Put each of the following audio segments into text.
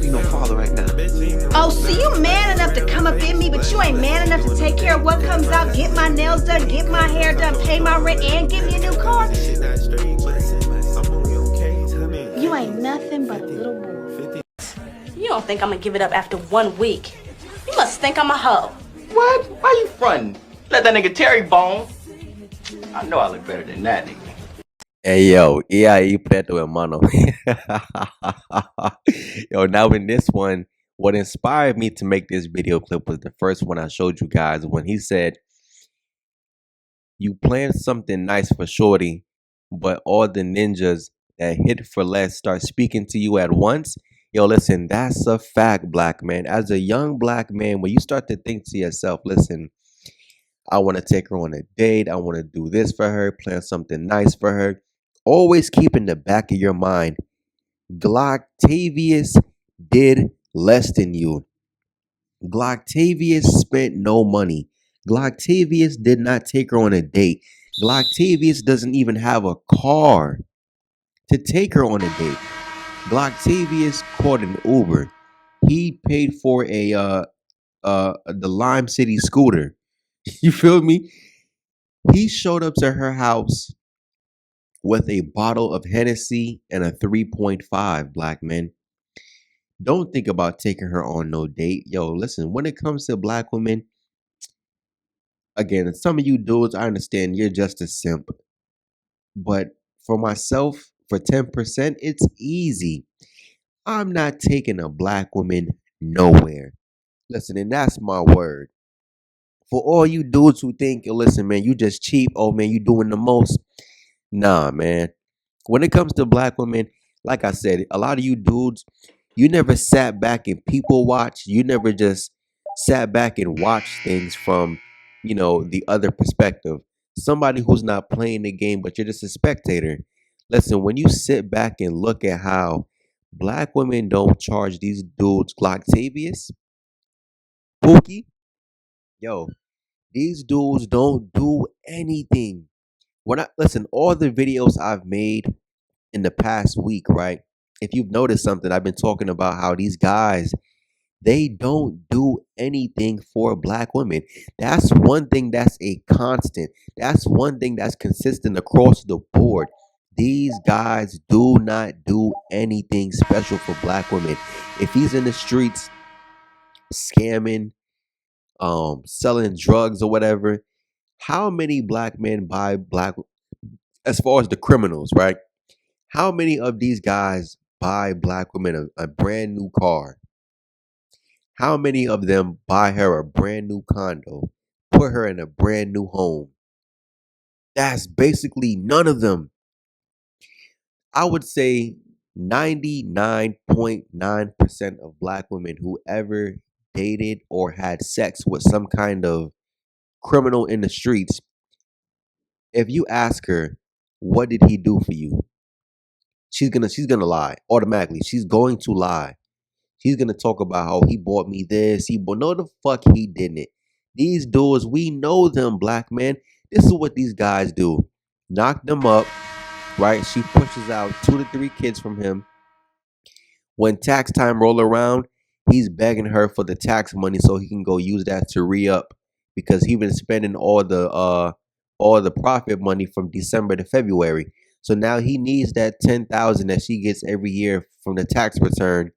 be no father right now. Oh, so you man enough to come up in me, but you ain't man enough to take care of what comes out, get my nails done, get my hair done, pay my rent, and give me a new car? You ain't nothing but a little boy. You don't think I'm gonna give it up after 1 week? You must think I'm a hoe. What? Why you frontin'? Let that nigga Terry bone. I know I look better than that nigga. Hey yo, e aí, preto hermano. Yo, now in this one, what inspired me to make this video clip was the first one I showed you guys when he said, you planned something nice for Shorty, but all the ninjas that hit for less start speaking to you at once. Yo, listen, that's a fact, black man. As a young black man, when you start to think to yourself, listen, I want to take her on a date. I want to do this for her, plan something nice for her. Always keep in the back of your mind, Glocktavius did less than you. Glocktavius spent no money. Glocktavius did not take her on a date. Glocktavius doesn't even have a car to take her on a date. Glocktavius called an Uber. He paid for the Lime City scooter. You feel me? He showed up to her house with a bottle of Hennessy and a 3.5, black men. Don't think about taking her on no date. Yo, listen, when it comes to black women, again, some of you dudes, I understand you're just a simp. But for myself, for 10%, it's easy. I'm not taking a black woman nowhere. Listen, and that's my word. For all you dudes who think, yo, listen, man, you just cheap. Oh, man, you doing the most. Nah, man. When it comes to black women, like I said, a lot of you dudes, you never sat back and people watch. You never just sat back and watched things from, the other perspective. Somebody who's not playing the game, but you're just a spectator. Listen, when you sit back and look at how black women don't charge these dudes Glocktavius, Pookie, yo, these dudes don't do anything. Listen, all the videos I've made in the past week, right? If you've noticed something, I've been talking about how these guys, they don't do anything for black women. That's one thing that's a constant. That's one thing that's consistent across the board. These guys do not do anything special for black women. If he's in the streets scamming, selling drugs or whatever, how many black men buy as far as the criminals, right? How many of these guys buy black women a brand new car? How many of them buy her a brand new condo, put her in a brand new home? That's basically none of them. I would say 99.9% of black women who ever dated or had sex with some kind of criminal in the streets, if you ask her, what did he do for you? She's gonna lie automatically. She's going to lie. She's gonna talk about how he bought me this. No, the fuck he didn't. These dudes, we know them, black men. This is what these guys do. Knock them up, right? She pushes out 2 to 3 kids from him. When tax time roll around, he's begging her for the tax money so he can go use that to re-up because he been spending all the profit money from December to February. So now he needs that 10,000 that she gets every year from the tax return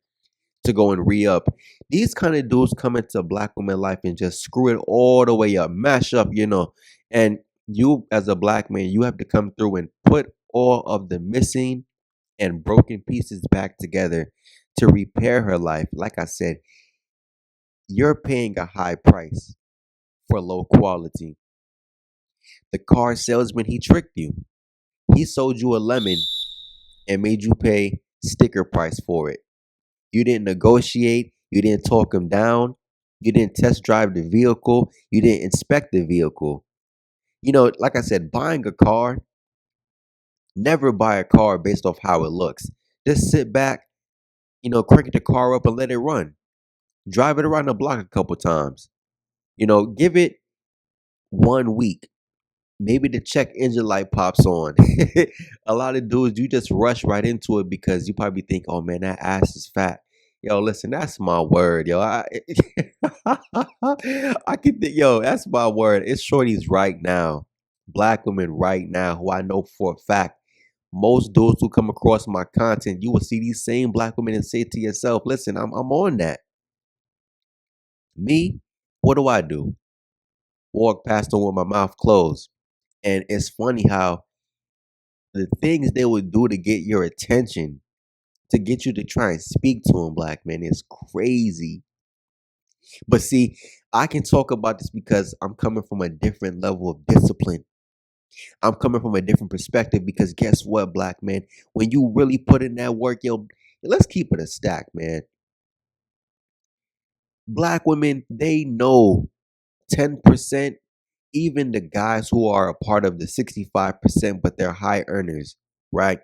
to go and re-up. These kind of dudes come into black woman life and just screw it all the way up, mash up, And you as a black man, you have to come through and put all of the missing and broken pieces back together to repair her life. Like I said, you're paying a high price for low quality. The car salesman, he tricked you. He sold you a lemon and made you pay sticker price for it. You didn't negotiate. You didn't talk him down. You didn't test drive the vehicle. You didn't inspect the vehicle. Like I said, buying a car, never buy a car based off how it looks. Just sit back, crank the car up and let it run. Drive it around the block a couple times. Give it 1 week. Maybe the check engine light pops on. A lot of dudes, you just rush right into it because you probably think, oh man, that ass is fat. Yo, listen, that's my word, yo. I can think, yo, that's my word. It's shorties right now, black women right now, who I know for a fact. Most dudes who come across my content, you will see these same black women and say to yourself, "Listen, I'm on that." Me, what do I do? Walk past them with my mouth closed. And it's funny how the things they would do to get your attention, to get you to try and speak to them, black men, is crazy. But see, I can talk about this because I'm coming from a different level of discipline. I'm coming from a different perspective because guess what, black man? When you really put in that work, yo, let's keep it a stack, man. Black women, they know 10%, even the guys who are a part of the 65%, but they're high earners, right?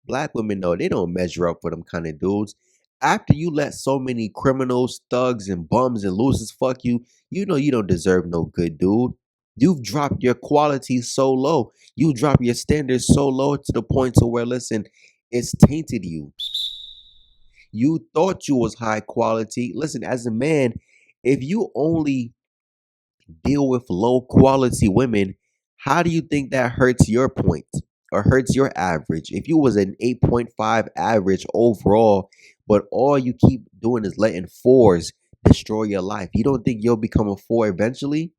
Black women know they don't measure up for them kind of dudes. After you let so many criminals, thugs, and bums and losers fuck you, you know you don't deserve no good dude. You've dropped your quality so low. You drop your standards so low to the point to where, listen, it's tainted you. You thought you was high quality. Listen, as a man, if you only deal with low quality women, how do you think that hurts your point or hurts your average? If you was an 8.5 average overall, but all you keep doing is letting fours destroy your life, you don't think you'll become a four eventually?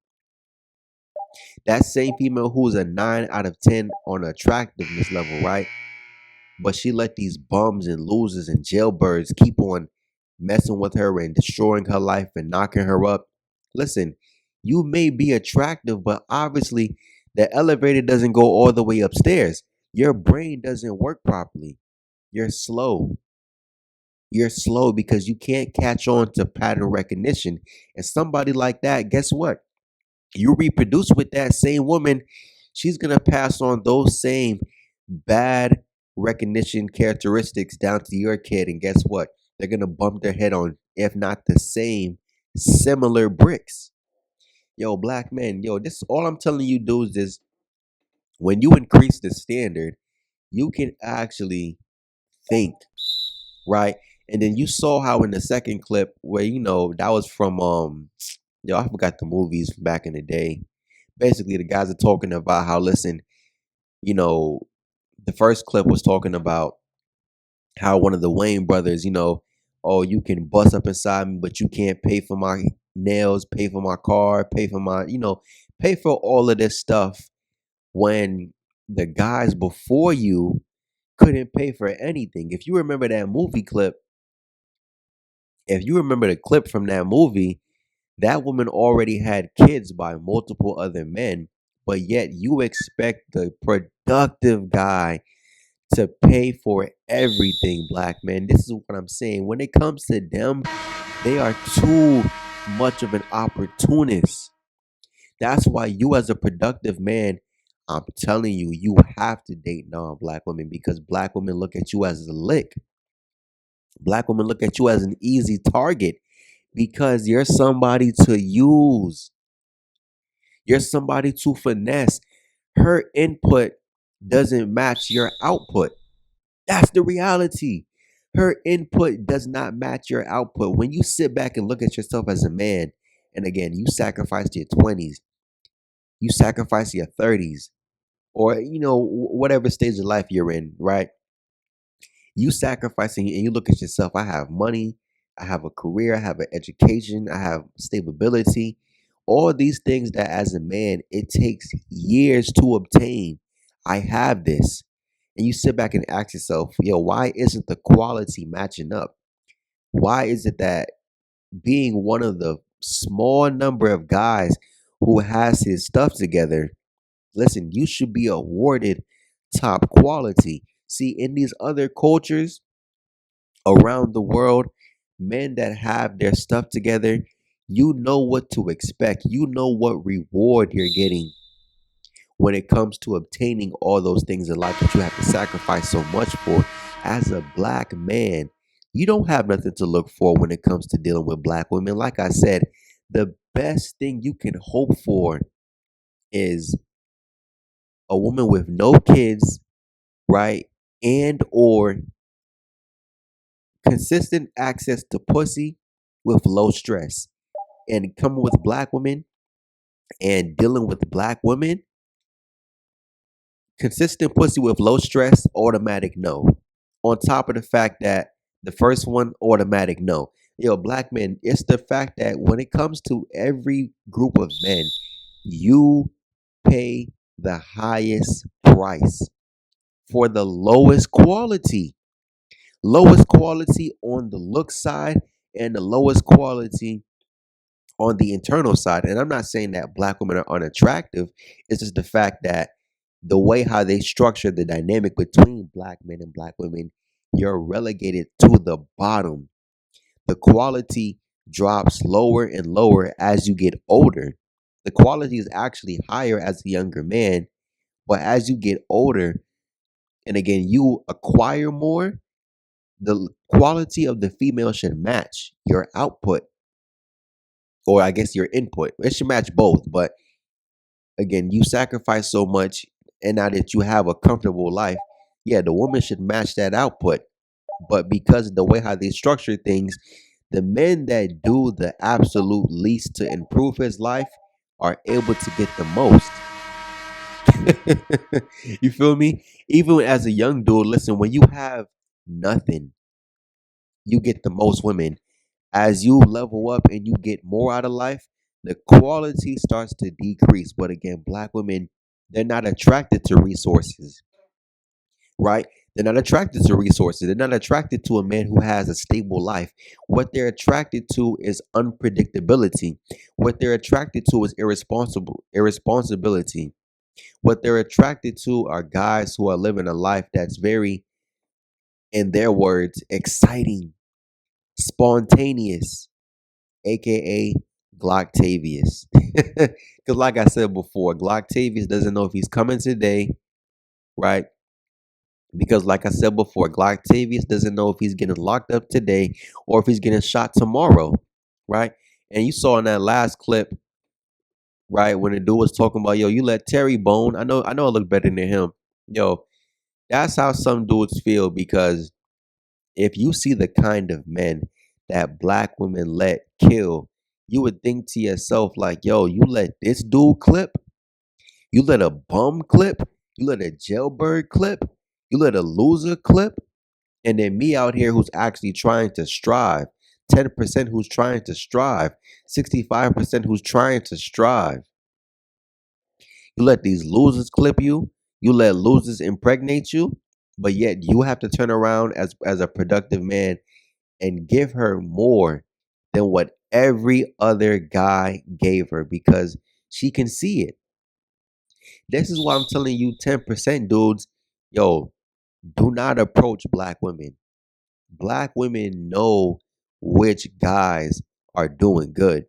That same female who's a 9 out of 10 on attractiveness level, right? But she let these bums and losers and jailbirds keep on messing with her and destroying her life and knocking her up. Listen, you may be attractive, but obviously the elevator doesn't go all the way upstairs. Your brain doesn't work properly. You're slow. You're slow because you can't catch on to pattern recognition. And somebody like that, guess what? You reproduce with that same woman, she's going to pass on those same bad recognition characteristics down to your kid. And guess what? They're going to bump their head on, if not the same, similar bricks. Yo, black men, yo, this all I'm telling you dudes is when you increase the standard, you can actually think, right? And then you saw how in the second clip where that was from yo, I forgot the movies from back in the day. Basically, the guys are talking about how, listen, you know, the first clip was talking about how one of the Wayne brothers, oh, you can bust up inside me, but you can't pay for my nails, pay for my car, pay for my, pay for all of this stuff when the guys before you couldn't pay for anything. If you remember that movie clip, if you remember the clip from that movie, that woman already had kids by multiple other men, but yet you expect the productive guy to pay for everything, black men. This is what I'm saying. When it comes to them, they are too much of an opportunist. That's why you, as a productive man, I'm telling you, you have to date non-black women because black women look at you as a lick. Black women look at you as an easy target because you're somebody to use. You're somebody to finesse. Her input doesn't match your output. That's the reality. Her input does not match your output. When you sit back and look at yourself as a man, and again, you sacrificed your 20s, you sacrifice your 30s, or whatever stage of life you're in, right? You sacrificing and you look at yourself, I have money, I have a career, I have an education, I have stability, all these things that as a man it takes years to obtain. I have this. And you sit back and ask yourself, yo, why isn't the quality matching up? Why is it that being one of the small number of guys who has his stuff together, listen, you should be awarded top quality. See, in these other cultures around the world, men that have their stuff together, you know what to expect. You know what reward you're getting when it comes to obtaining all those things in life that you have to sacrifice so much for. As a black man, you don't have nothing to look for when it comes to dealing with black women. Like I said, the best thing you can hope for is a woman with no kids, right? And or consistent access to pussy with low stress. And coming with black women and dealing with black women, consistent pussy with low stress, automatic no. On top of the fact that the first one, automatic no. Yo, black men, it's the fact that when it comes to every group of men, you pay the highest price for the lowest quality. Lowest quality on the look side and the lowest quality on the internal side. And I'm not saying that black women are unattractive. It's just the fact that the way how they structure the dynamic between black men and black women, you're relegated to the bottom. The quality drops lower and lower as you get older. The quality is actually higher as a younger man, but as you get older, and again, you acquire more, the quality of the female should match your output, or I guess your input. It should match both, but again, you sacrifice so much, and now that you have a comfortable life, yeah, the woman should match that output. But because of the way how they structure things, the men that do the absolute least to improve his life are able to get the most. You feel me? Even as a young dude, listen, when you have nothing, you get the most women. As you level up and you get more out of life, the quality starts to decrease. But again, black women, they're not attracted to resources, right? They're not attracted to resources. They're not attracted to a man who has a stable life. What they're attracted to is unpredictability. What they're attracted to is irresponsibility. What they're attracted to are guys who are living a life that's very, in their words, exciting, spontaneous, aka Glocktavius. Because, like I said before, Glocktavius doesn't know if he's coming today, right? Because, like I said before, Glocktavius doesn't know if he's getting locked up today or if he's getting shot tomorrow, right? And you saw in that last clip, right, when the dude was talking about, yo, you let Terry bone. I know I look better than him. Yo, that's how some dudes feel, because if you see the kind of men that black women let kill, you would think to yourself, like, yo, you let this dude clip, you let a bum clip, you let a jailbird clip, you let a loser clip, and then me out here who's actually trying to strive, 10% who's trying to strive, 65% who's trying to strive. You let these losers clip you, you let losers impregnate you, but yet you have to turn around as a productive man and give her more than what every other guy gave her, because she can see it. This is why I'm telling you, 10% dudes, yo, do not approach black women. Black women know which guys are doing good.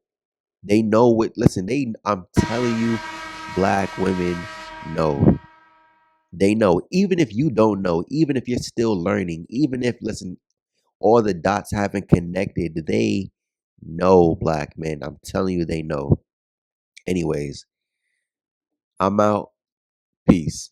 They know what, listen, I'm telling you, black women know. They know. Even if you don't know, even if you're still learning, even if, listen, all the dots haven't connected, they know, black men. I'm telling you, they know. Anyways, I'm out. Peace.